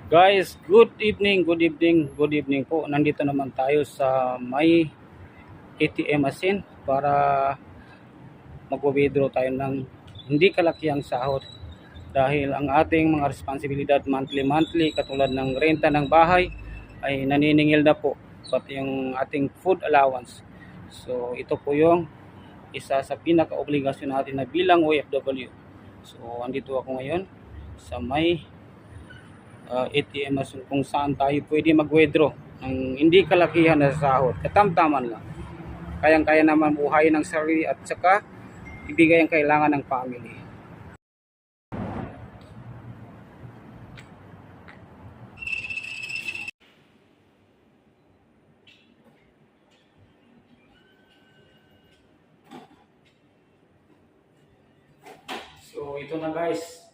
Guys, good evening po. Nandito naman tayo sa may ATM machine para magwo-withdraw tayo ng hindi kalakihang sahod. Dahil ang ating mga responsibilidad monthly katulad ng renta ng bahay ay naniningil na po, pati yung ating food allowance. So ito po yung isa sa pinaka-obligasyon natin na bilang OFW. So andito ako ngayon sa may ATM machine kung saan tayo pwede mag-withdraw ng hindi kalakihan na sahod. Katamtaman lang. Kayang-kaya naman buhayin ng sarili at saka ibigay ang kailangan ng family. So ito na guys,